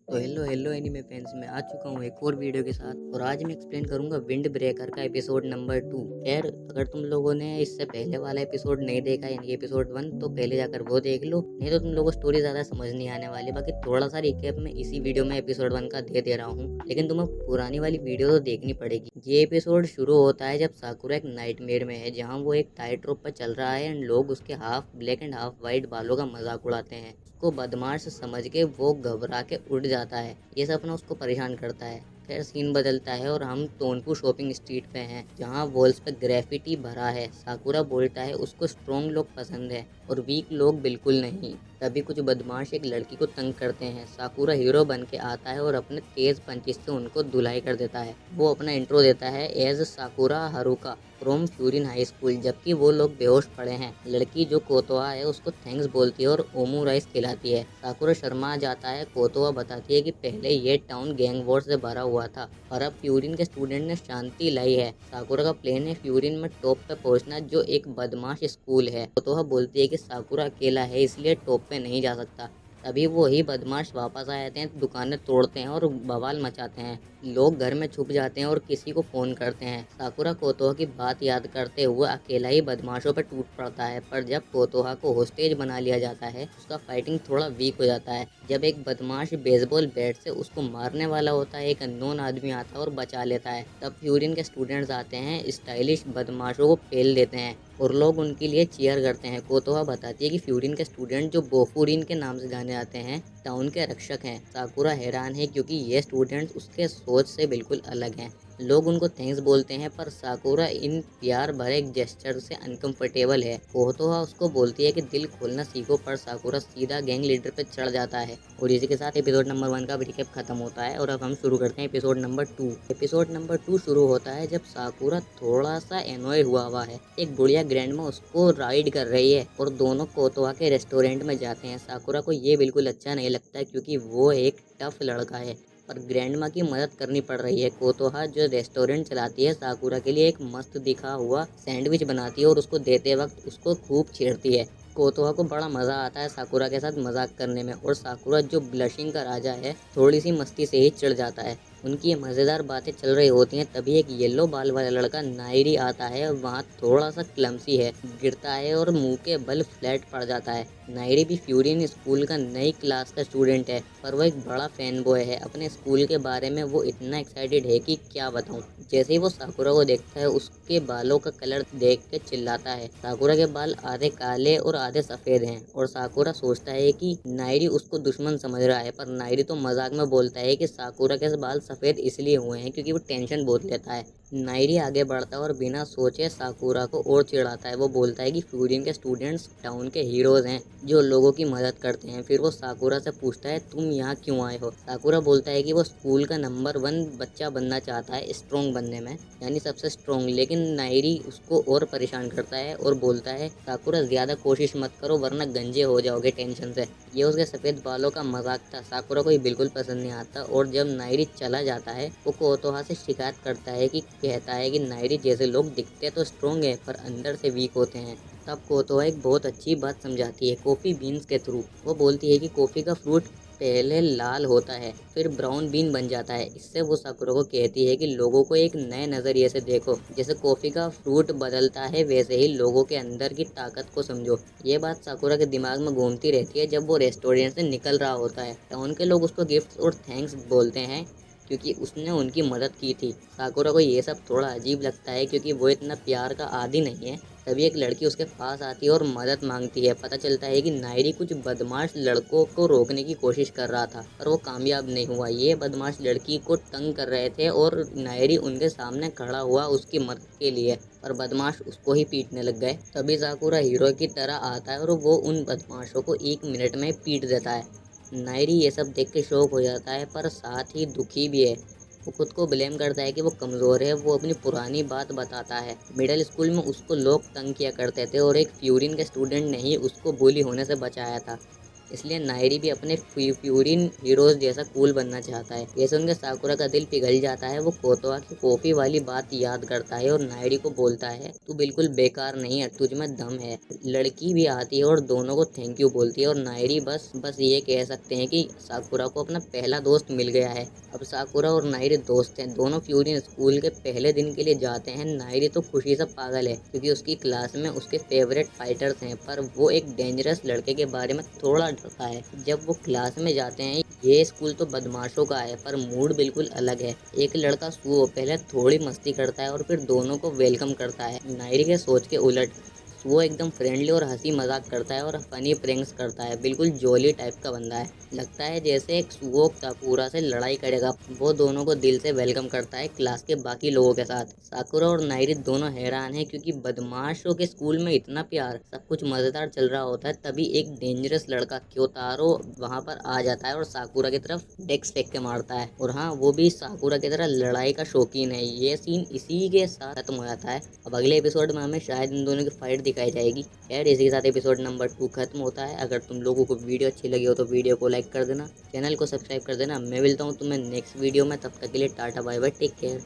तो hello hello anime fans, मैं आ चुका हूँ एक और वीडियो के साथ। और आज मैं एक्सप्लेन करूंगा विंड ब्रेकर का एपिसोड नंबर 2। खैर, अगर तुम लोगों ने इससे पहले वाला एपिसोड नहीं देखा यानी एपिसोड 1, तो पहले जाकर वो देख लो, नहीं तो तुम लोगों को स्टोरी ज्यादा समझ नहीं आने वाली। बाकी थोड़ा सा रिकैप मैं इसी वीडियो में एपिसोड 1 का दे रहा हूँ, लेकिन तुम्हें पुरानी वाली वीडियो तो देखनी पड़ेगी। ये एपिसोड शुरू होता है जब साकुरा एक नाइटमेयर में है, जहाँ वो एक टाइट रोप पर चल रहा है एंड लोग उसके half black and half white बालों का मजाक उड़ाते हैं। उसको बदमाश समझ के वो घबरा के उड़ जाता है। ये सपना उसको परेशान करता है। खैर, सीन बदलता है और हम टोनपू शॉपिंग स्ट्रीट पे हैं, जहाँ वॉल्स पे ग्रेफिटी भरा है। साकुरा बोलता है उसको स्ट्रॉन्ग लोग पसंद है और वीक लोग बिल्कुल नहीं। तभी कुछ बदमाश एक लड़की को तंग करते हैं। साकुरा हीरो बन के आता है और अपने तेज पंचिस से उनको धुलाई कर देता है। वो अपना इंट्रो देता है as Sakura Haruka from Furin high school, जबकि वो लोग बेहोश पड़े हैं। लड़की जो कोतोआ है उसको थैंक्स बोलती है और ओमू राइस खिलाती है। साकुरा शर्मा जाता है। कोतोआ बताती है कि पहले ये टाउन गैंग वॉर से भरा हुआ था और अब फ्यूरिन के स्टूडेंट ने शांति लाई है। साकुरा का प्लान है फ्यूरिन में टॉप पे पहुंचना, जो एक बदमाश स्कूल है। कोतोआ बोलती है कि साकुरा अकेला है इसलिए टॉप पे नहीं जा सकता। तभी वो ही बदमाश वापस आ जाते हैं, दुकानें तोड़ते हैं और बवाल मचाते हैं। लोग घर में छुप जाते हैं और किसी को फोन करते हैं। साकुरा कोतोहा की बात याद करते हुए अकेला ही बदमाशों पर टूट पड़ता है, पर जब कोतोहा को होस्टेज बना लिया जाता है उसका फाइटिंग थोड़ा वीक हो जाता है। जब एक बदमाश बेसबॉल बैट से उसको मारने वाला होता है, एक अननोन आदमी आता है और बचा लेता है। तब फ्यूरिन के स्टूडेंट्स आते हैं, स्टाइलिश बदमाशों को फेल देते हैं और लोग उनके लिए चीयर करते हैं। कोतोहा बताती है कि फ्यूरिन के स्टूडेंट जो बोफूरिन के नाम से जाने जाते हैं, टाउन के रक्षक हैं। साकुरा हैरान है क्योंकि ये स्टूडेंट्स उसके सोच से बिल्कुल अलग हैं। लोग उनको थैंक्स बोलते हैं, पर साकुरा इन प्यार भरे जेस्चर से अनकंफर्टेबल है। कोतोहा उसको बोलती है कि दिल खोलना सीखो, पर साकुरा सीधा गैंग लीडर पे चढ़ जाता है। और इसी के साथ एपिसोड नंबर 1 का रिकैप खत्म होता है और अब हम शुरू करते हैं एपिसोड नंबर 2। एपिसोड नंबर 2 शुरू होता है जब साकुरा थोड़ा सा एनॉय हुआ है। एक बुढ़िया ग्रैंडमा उसको राइड कर रही है और दोनों कोतोहा के रेस्टोरेंट में जाते हैं। साकुरा को ये बिल्कुल अच्छा नहीं लगता क्योंकि वो एक टफ लड़का है, पर ग्रैंडमा की मदद करनी पड़ रही है। कोतोहा जो रेस्टोरेंट चलाती है, साकुरा के लिए एक मस्त दिखा हुआ सैंडविच बनाती है और उसको देते वक्त उसको खूब छेड़ती है। कोतोहा को बड़ा मजा आता है साकुरा के साथ मजाक करने में, और साकुरा जो ब्लशिंग का राजा है थोड़ी सी मस्ती से ही चिढ़ जाता है। उनकी ये मजेदार बातें चल रही होती हैं, तभी एक येलो बाल वाला लड़का नायरी आता है। वहाँ थोड़ा सा क्लमसी है, गिरता है और मुंह के बल फ्लैट पड़ जाता है। नायरी भी फ्यूरिन स्कूल का नई क्लास का स्टूडेंट है, पर वो एक बड़ा फैन बॉय है। अपने स्कूल के बारे में वो इतना एक्साइटेड है कि क्या बताऊं। जैसे ही वो साकुरा को देखता है, उसके बालों का कलर देख के चिल्लाता है। साकुरा के बाल आधे काले और आधे सफेद हैं, और साकुरा सोचता है कि नायरी उसको दुश्मन समझ रहा है, पर नायरी तो मजाक में बोलता है कि साकुरा के बाल सफेद इसलिए हुए हैं क्योंकि वो टेंशन बहुत लेता है। नायरी आगे बढ़ता है और बिना सोचे साकुरा को और चिढ़ाता है। वो बोलता है कि फ्यूरिन के स्टूडेंट्स टाउन के हीरोज हैं जो लोगों की मदद करते हैं। फिर वो साकुरा से पूछता है तुम यहाँ क्यों आए हो। साकुरा बोलता है कि वो स्कूल का नंबर 1 बच्चा बनना चाहता है, स्ट्रॉन्ग बनने में, यानी सबसे स्ट्रॉन्ग। लेकिन नायरी उसको और परेशान करता है और बोलता है साकुरा ज्यादा कोशिश मत करो वरना गंजे हो जाओगे टेंशन से। ये उसके सफेद बालों का मजाक था। साकुरा को ये बिल्कुल पसंद नहीं आता, और जब नायरी चला जाता है वो कोतोहा से शिकायत करता है कि कहता है कि नायरी जैसे लोग दिखते तो स्ट्रॉन्ग है पर अंदर से वीक होते हैं। तब कोतोहा एक बहुत अच्छी बात समझाती है कॉफी बीन्स के थ्रू। वो बोलती है कि कॉफी का फ्रूट पहले लाल होता है फिर ब्राउन बीन बन जाता है। इससे वो साकुरा को कहती है कि लोगों को एक नए नजरिए से देखो, जैसे कॉफी का फ्रूट बदलता है वैसे ही लोगों के अंदर की ताकत को समझो। ये बात साकुरा के दिमाग में घूमती रहती है जब वो रेस्टोरेंट से निकल रहा होता है। टाउन के लोग उसको गिफ्ट और थैंक्स बोलते हैं क्योंकि उसने उनकी मदद की थी। साकुरा को ये सब थोड़ा अजीब लगता है क्योंकि वो इतना प्यार का आदी नहीं है। तभी एक लड़की उसके पास आती है और मदद मांगती है। पता चलता है कि नायरी कुछ बदमाश लड़कों को रोकने की कोशिश कर रहा था, पर वो कामयाब नहीं हुआ। ये बदमाश लड़की को तंग कर रहे थे और नायरी उनके सामने खड़ा हुआ उसकी मदद के लिए, पर बदमाश उसको ही पीटने लग गए। तभी साकुरा हीरो की तरह आता है और वो उन बदमाशों को 1 मिनट में पीट देता है। नायरी ये सब देख के शौक हो जाता है, पर साथ ही दुखी भी है। वो खुद को ब्लेम करता है कि वो कमज़ोर है। वो अपनी पुरानी बात बताता है, मिडिल स्कूल में उसको लोग तंग किया करते थे और एक फ्यूरिन के स्टूडेंट ने ही उसको बुली होने से बचाया था। इसलिए नायरी भी अपने फ्यूरिन हीरोज जैसा कूल बनना चाहता है। जैसे उनके साकुरा का दिल पिघल जाता है, वो कोतोआ की कॉफी वाली बात याद करता है और नायरी को बोलता है तू बिल्कुल बेकार नहीं है, तुझ में दम है। लड़की भी आती है और दोनों को थैंक यू बोलती है और नायरी बस ये कह सकते हैं कि साकुरा को अपना पहला दोस्त मिल गया है। अब साकुरा और नायरी दोस्त हैं। दोनों फ्यूरिन स्कूल के पहले दिन के लिए जाते हैं। नायरी तो खुशी से पागल है क्योंकि उसकी क्लास में उसके फेवरेट फाइटर्स हैं, पर वो एक डेंजरस लड़के के बारे में थोड़ा डरता है। जब वो क्लास में जाते हैं, ये स्कूल तो बदमाशों का है पर मूड बिल्कुल अलग है। एक लड़का सुओ पहले थोड़ी मस्ती करता है और फिर दोनों को वेलकम करता है। नायरी के सोच के उलट वो एकदम फ्रेंडली और हंसी मजाक करता है और फनी प्रैंक्स करता है। बिल्कुल जोली टाइप का बंदा है। लगता है जैसे एक सुओ साकुरा से लड़ाई करेगा। वो दोनों को दिल से वेलकम करता है क्लास के बाकी लोगों के साथ। साकुरा और नायरी दोनों हैरान हैं क्योंकि बदमाशों के स्कूल में इतना प्यार, सब कुछ मजेदार चल रहा होता है, तभी एक डेंजरस लड़का क्योतारो वहां पर आ जाता है और साकुरा की तरफ डेस्क फेंक के मारता है। और हाँ, वो भी साकुरा की तरह लड़ाई का शौकीन है। ये सीन इसी के साथ खत्म हो जाता है। अब अगले एपिसोड में हमें शायद इन दोनों की फाइट दिखाई जाएगी। खैर, इसी के साथ एपिसोड नंबर 2 खत्म होता है। अगर तुम लोगों को वीडियो अच्छी लगी हो तो वीडियो को लाइक कर देना, चैनल को सब्सक्राइब कर देना। मैं मिलता हूँ तुम्हें नेक्स्ट वीडियो में, तब तक के लिए tata bye bye, take care.